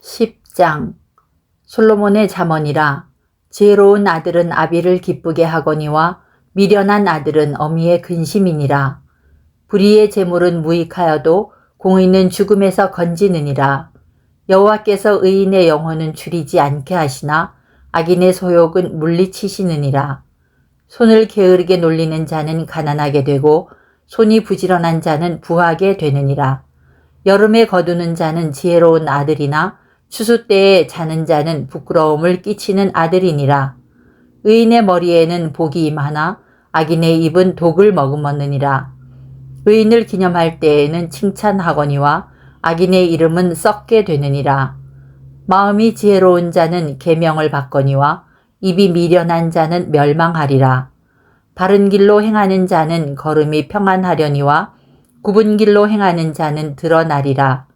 10장 솔로몬의 잠언이라. 지혜로운 아들은 아비를 기쁘게 하거니와 미련한 아들은 어미의 근심이니라. 불의의 재물은 무익하여도 공의는 죽음에서 건지느니라. 여호와께서 의인의 영혼은 줄이지 않게 하시나 악인의 소욕은 물리치시느니라. 손을 게으르게 놀리는 자는 가난하게 되고 손이 부지런한 자는 부하게 되느니라. 여름에 거두는 자는 지혜로운 아들이나 추수 때에 자는 자는 부끄러움을 끼치는 아들이니라. 의인의 머리에는 복이 임하나 악인의 입은 독을 머금었느니라. 의인을 기념할 때에는 칭찬하거니와 악인의 이름은 썩게 되느니라. 마음이 지혜로운 자는 계명을 받거니와 입이 미련한 자는 멸망하리라. 바른 길로 행하는 자는 걸음이 평안하려니와 굽은 길로 행하는 자는 드러나리라.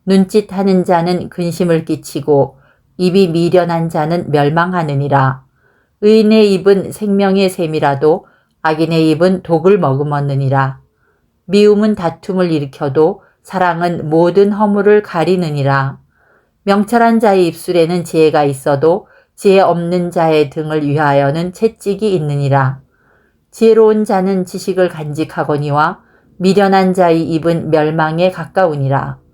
눈짓하는 자는 근심을 끼치고 입이 미련한 자는 멸망하느니라. 의인의 입은 생명의 샘이라도 악인의 입은 독을 머금었느니라. 미움은 다툼을 일으켜도 사랑은 모든 허물을 가리느니라. 명철한 자의 입술에는 지혜가 있어도 지혜 없는 자의 등을 위하여는 채찍이 있느니라. 지혜로운 자는 지식을 간직하거니와 미련한 자의 입은 멸망에 가까우니라.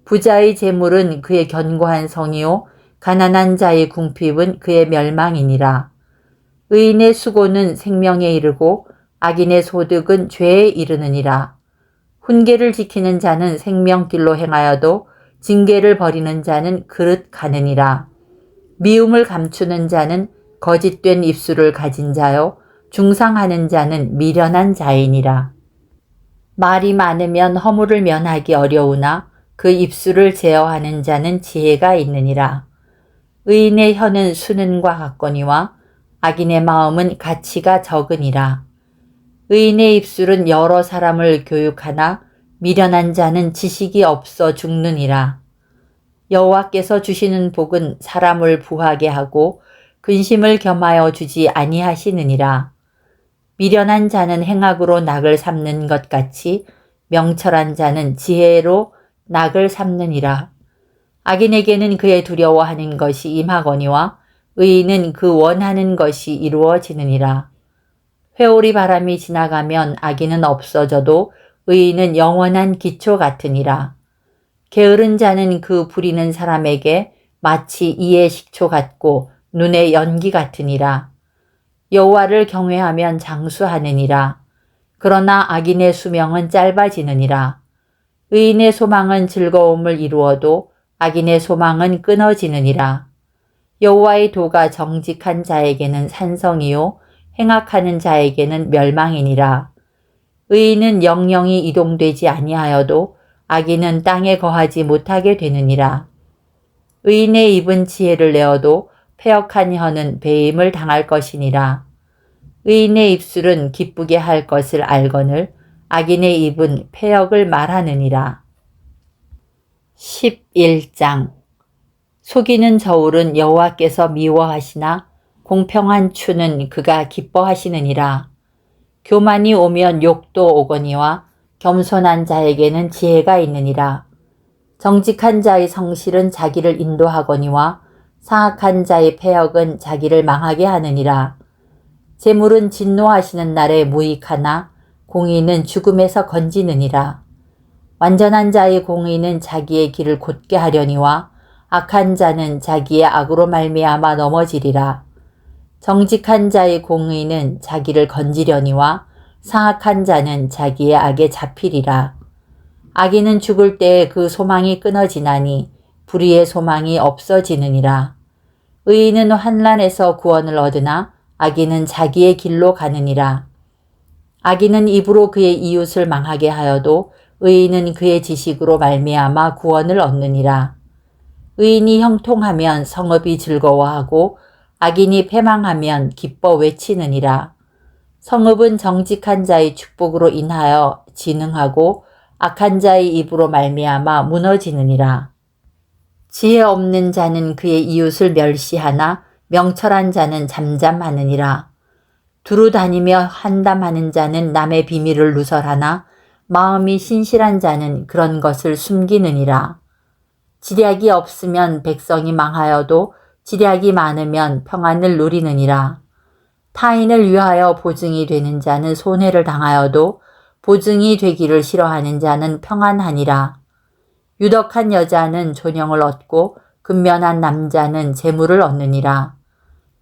부자의 재물은 그의 견고한 성이요 가난한 자의 궁핍은 그의 멸망이니라. 의인의 수고는 생명에 이르고 악인의 소득은 죄에 이르느니라. 훈계를 지키는 자는 생명길로 행하여도 징계를 버리는 자는 그릇 가느니라. 미움을 감추는 자는 거짓된 입술을 가진 자요 중상하는 자는 미련한 자이니라. 말이 많으면 허물을 면하기 어려우나 그 입술을 제어하는 자는 지혜가 있느니라. 의인의 혀는 수는과 같거니와 악인의 마음은 가치가 적으니라. 의인의 입술은 여러 사람을 교육하나 미련한 자는 지식이 없어 죽느니라. 여호와께서 주시는 복은 사람을 부하게 하고 근심을 겸하여 주지 아니하시느니라. 미련한 자는 행악으로 낙을 삼는 것 같이 명철한 자는 지혜로 낙을 삼느니라. 악인에게는 그의 두려워하는 것이 임하거니와 의인은 그 원하는 것이 이루어지느니라. 회오리 바람이 지나가면 악인은 없어져도 의인은 영원한 기초 같으니라. 게으른 자는 그 부리는 사람에게 마치 이의 식초 같고 눈의 연기 같으니라. 여호와를 경외하면 장수하느니라. 그러나 악인의 수명은 짧아지느니라. 의인의 소망은 즐거움을 이루어도 악인의 소망은 끊어지느니라. 여호와의 도가 정직한 자에게는 산성이요 행악하는 자에게는 멸망이니라. 의인은 영영이 이동되지 아니하여도 악인은 땅에 거하지 못하게 되느니라. 의인의 입은 지혜를 내어도 패역한 혀는 배임을 당할 것이니라. 의인의 입술은 기쁘게 할 것을 알거늘 악인의 입은 패역을 말하느니라. 11장 속이는 저울은 여호와께서 미워하시나 공평한 추는 그가 기뻐하시느니라. 교만이 오면 욕도 오거니와 겸손한 자에게는 지혜가 있느니라. 정직한 자의 성실은 자기를 인도하거니와 사악한 자의 패역은 자기를 망하게 하느니라. 재물은 진노하시는 날에 무익하나 공의는 죽음에서 건지느니라. 완전한 자의 공의는 자기의 길을 곧게 하려니와 악한 자는 자기의 악으로 말미암아 넘어지리라. 정직한 자의 공의는 자기를 건지려니와 사악한 자는 자기의 악에 잡히리라. 악인은 죽을 때에 그 소망이 끊어지나니 불의의 소망이 없어지느니라. 의인은 환난에서 구원을 얻으나 악인은 자기의 길로 가느니라. 악인은 입으로 그의 이웃을 망하게 하여도 의인은 그의 지식으로 말미암아 구원을 얻느니라. 의인이 형통하면 성읍이 즐거워하고 악인이 패망하면 기뻐 외치느니라. 성읍은 정직한 자의 축복으로 인하여 진흥하고 악한 자의 입으로 말미암아 무너지느니라. 지혜 없는 자는 그의 이웃을 멸시하나 명철한 자는 잠잠하느니라. 두루 다니며 한담하는 자는 남의 비밀을 누설하나 마음이 신실한 자는 그런 것을 숨기느니라. 지략이 없으면 백성이 망하여도 지략이 많으면 평안을 누리느니라. 타인을 위하여 보증이 되는 자는 손해를 당하여도 보증이 되기를 싫어하는 자는 평안하니라. 유덕한 여자는 존영을 얻고 근면한 남자는 재물을 얻느니라.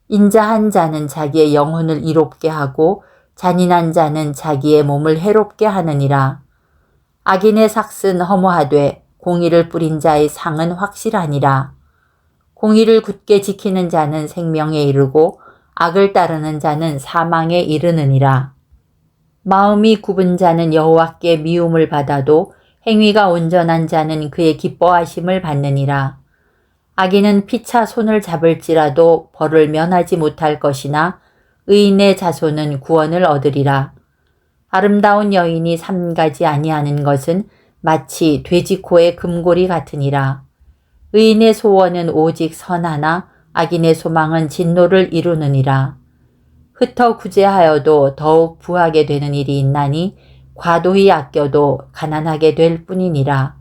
인자한 자는 자기의 영혼을 이롭게 하고 잔인한 자는 자기의 몸을 해롭게 하느니라. 악인의 삭은 허무하되 공의를 뿌린 자의 상은 확실하니라. 공의를 굳게 지키는 자는 생명에 이르고 악을 따르는 자는 사망에 이르느니라. 마음이 굽은 자는 여호와께 미움을 받아도 행위가 온전한 자는 그의 기뻐하심을 받느니라. 악인은 피차 손을 잡을지라도 벌을 면하지 못할 것이나 의인의 자손은 구원을 얻으리라. 아름다운 여인이 삼가지 아니하는 것은 마치 돼지코의 금고리 같으니라. 의인의 소원은 오직 선하나 악인의 소망은 진노를 이루느니라. 흩어 구제하여도 더욱 부하게 되는 일이 있나니 과도히 아껴도 가난하게 될 뿐이니라.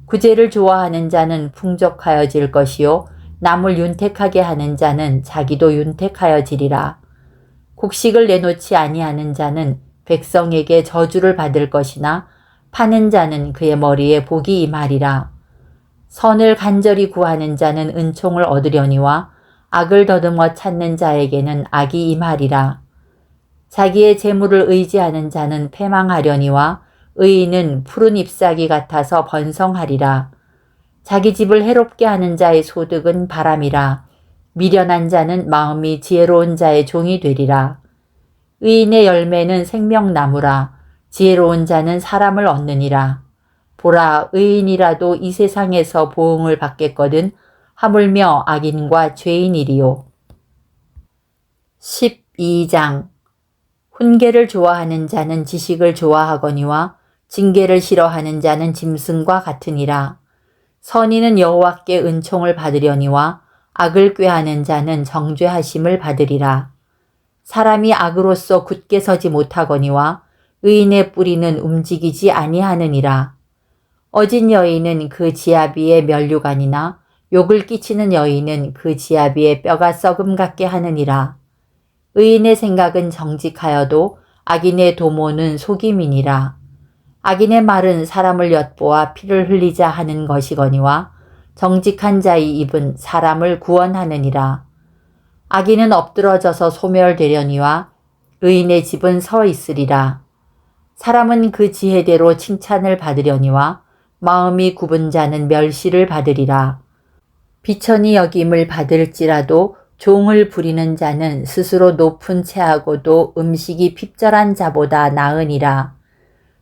구제를 좋아하는 자는 풍족하여질 것이요 남을 윤택하게 하는 자는 자기도 윤택하여지리라. 곡식을 내놓지 아니하는 자는 백성에게 저주를 받을 것이나 파는 자는 그의 머리에 복이 임하리라. 선을 간절히 구하는 자는 은총을 얻으려니와 악을 더듬어 찾는 자에게는 악이 임하리라. 자기의 재물을 의지하는 자는 패망하려니와 의인은 푸른 잎사귀 같아서 번성하리라. 자기 집을 해롭게 하는 자의 소득은 바람이라. 미련한 자는 마음이 지혜로운 자의 종이 되리라. 의인의 열매는 생명나무라. 지혜로운 자는 사람을 얻느니라. 보라, 의인이라도 이 세상에서 보응을 받겠거든 하물며 악인과 죄인이리요. 12장. 훈계를 좋아하는 자는 지식을 좋아하거니와 징계를 싫어하는 자는 짐승과 같으니라. 선인은 여호와께 은총을 받으려니와 악을 꾀하는 자는 정죄하심을 받으리라. 사람이 악으로서 굳게 서지 못하거니와 의인의 뿌리는 움직이지 아니하느니라. 어진 여인은 그 지아비의 면류관이나 욕을 끼치는 여인은 그 지아비의 뼈가 썩음 같게 하느니라. 의인의 생각은 정직하여도 악인의 도모는 속임이니라. 악인의 말은 사람을 엿보아 피를 흘리자 하는 것이거니와 정직한 자의 입은 사람을 구원하느니라. 악인은 엎드러져서 소멸되려니와 의인의 집은 서 있으리라. 사람은 그 지혜대로 칭찬을 받으려니와 마음이 굽은 자는 멸시를 받으리라. 비천이 여김을 받을지라도 종을 부리는 자는 스스로 높은 채하고도 음식이 핍절한 자보다 나으니라.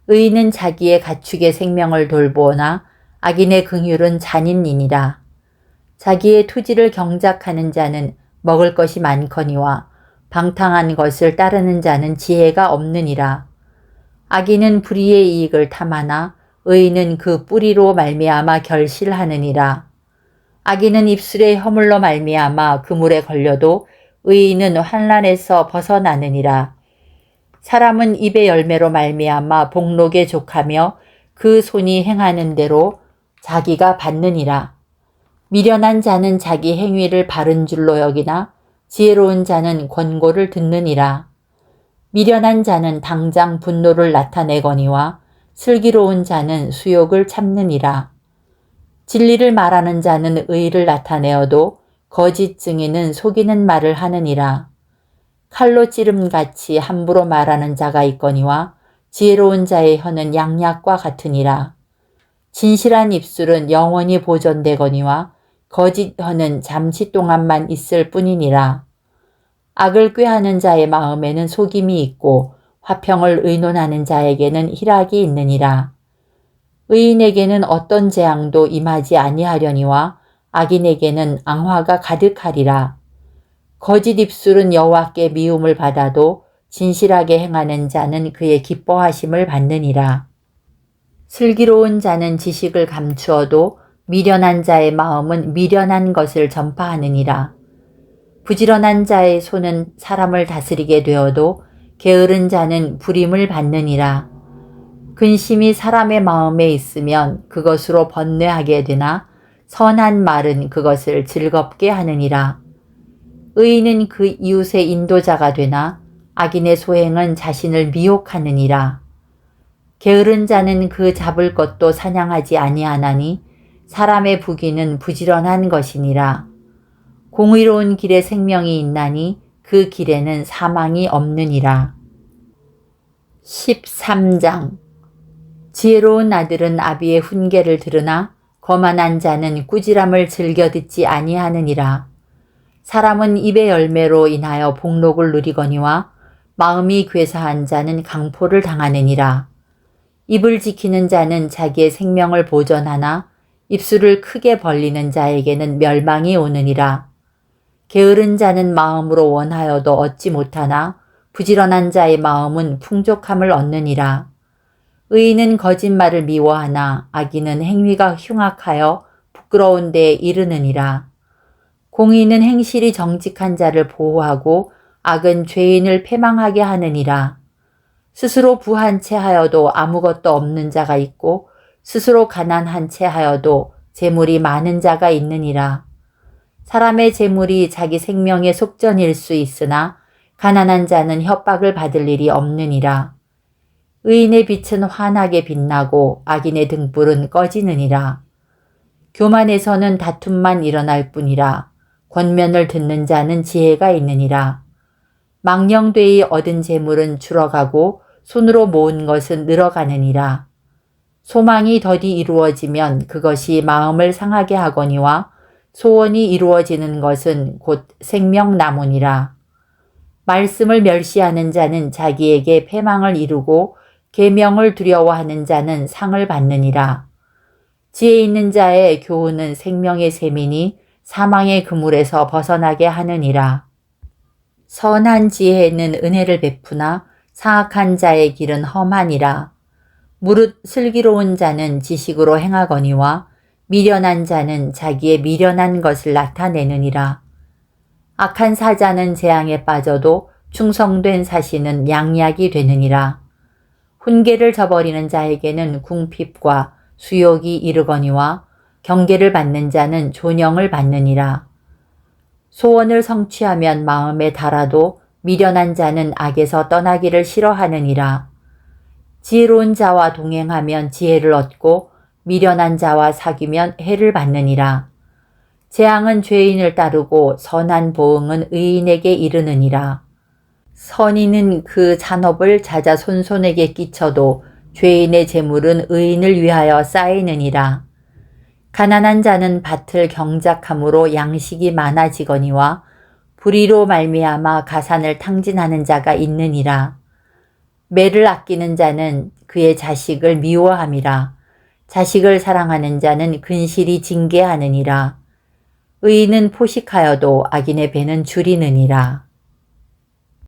의인은 자기의 가축의 생명을 돌보나 악인의 긍휼은 잔인이니라. 자기의 토지를 경작하는 자는 먹을 것이 많거니와 방탕한 것을 따르는 자는 지혜가 없느니라. 악인은 불의의 이익을 탐하나 의인은 그 뿌리로 말미암아 결실하느니라. 악인은 입술에 허물로 말미암아 그물에 걸려도 의인은 환난에서 벗어나느니라. 사람은 입의 열매로 말미암아 복록에 족하며 그 손이 행하는 대로 자기가 받느니라. 미련한 자는 자기 행위를 바른 줄로 여기나 지혜로운 자는 권고를 듣느니라. 미련한 자는 당장 분노를 나타내거니와 슬기로운 자는 수욕을 참느니라. 진리를 말하는 자는 의를 나타내어도 거짓 증인은 속이는 말을 하느니라. 칼로 찌름같이 함부로 말하는 자가 있거니와 지혜로운 자의 혀는 양약과 같으니라. 진실한 입술은 영원히 보존되거니와 거짓 혀는 잠시 동안만 있을 뿐이니라. 악을 꾀하는 자의 마음에는 속임이 있고 화평을 의논하는 자에게는 희락이 있느니라. 의인에게는 어떤 재앙도 임하지 아니하려니와 악인에게는 앙화가 가득하리라. 거짓 입술은 여호와께 미움을 받아도 진실하게 행하는 자는 그의 기뻐하심을 받느니라. 슬기로운 자는 지식을 감추어도 미련한 자의 마음은 미련한 것을 전파하느니라. 부지런한 자의 손은 사람을 다스리게 되어도 게으른 자는 부림을 받느니라. 근심이 사람의 마음에 있으면 그것으로 번뇌하게 되나 선한 말은 그것을 즐겁게 하느니라. 의인은 그 이웃의 인도자가 되나 악인의 소행은 자신을 미혹하느니라. 게으른 자는 그 잡을 것도 사냥하지 아니하나니 사람의 부귀는 부지런한 것이니라. 공의로운 길에 생명이 있나니 그 길에는 사망이 없느니라. 13장. 지혜로운 아들은 아비의 훈계를 들으나 거만한 자는 꾸지람을 즐겨 듣지 아니하느니라. 사람은 입의 열매로 인하여 복록을 누리거니와 마음이 괴사한 자는 강포를 당하느니라. 입을 지키는 자는 자기의 생명을 보전하나 입술을 크게 벌리는 자에게는 멸망이 오느니라. 게으른 자는 마음으로 원하여도 얻지 못하나 부지런한 자의 마음은 풍족함을 얻느니라. 의인은 거짓말을 미워하나 악인은 행위가 흉악하여 부끄러운 데에 이르느니라. 공의는 행실이 정직한 자를 보호하고 악은 죄인을 패망하게 하느니라. 스스로 부한 채 하여도 아무것도 없는 자가 있고 스스로 가난한 채 하여도 재물이 많은 자가 있느니라. 사람의 재물이 자기 생명의 속전일 수 있으나 가난한 자는 협박을 받을 일이 없느니라. 의인의 빛은 환하게 빛나고 악인의 등불은 꺼지느니라. 교만에서는 다툼만 일어날 뿐이라. 권면을 듣는 자는 지혜가 있느니라. 망령되이 얻은 재물은 줄어가고 손으로 모은 것은 늘어가느니라. 소망이 더디 이루어지면 그것이 마음을 상하게 하거니와 소원이 이루어지는 것은 곧 생명나무니라. 말씀을 멸시하는 자는 자기에게 패망을 이루고 계명을 두려워하는 자는 상을 받느니라. 지혜 있는 자의 교훈은 생명의 셈이니 사망의 그물에서 벗어나게 하느니라. 선한 지혜는 은혜를 베푸나 사악한 자의 길은 험하니라. 무릇 슬기로운 자는 지식으로 행하거니와 미련한 자는 자기의 미련한 것을 나타내느니라. 악한 사자는 재앙에 빠져도 충성된 사신은 양약이 되느니라. 훈계를 저버리는 자에게는 궁핍과 수욕이 이르거니와 경계를 받는 자는 존영을 받느니라. 소원을 성취하면 마음에 달아도 미련한 자는 악에서 떠나기를 싫어하느니라. 지혜로운 자와 동행하면 지혜를 얻고 미련한 자와 사귀면 해를 받느니라. 재앙은 죄인을 따르고 선한 보응은 의인에게 이르느니라. 선인은 그 잔업을 자자손손에게 끼쳐도 죄인의 재물은 의인을 위하여 쌓이느니라. 가난한 자는 밭을 경작함으로 양식이 많아지거니와 불의로 말미암아 가산을 탕진하는 자가 있느니라. 매를 아끼는 자는 그의 자식을 미워함이라. 자식을 사랑하는 자는 근실이 징계하느니라. 의인은 포식하여도 악인의 배는 줄이느니라.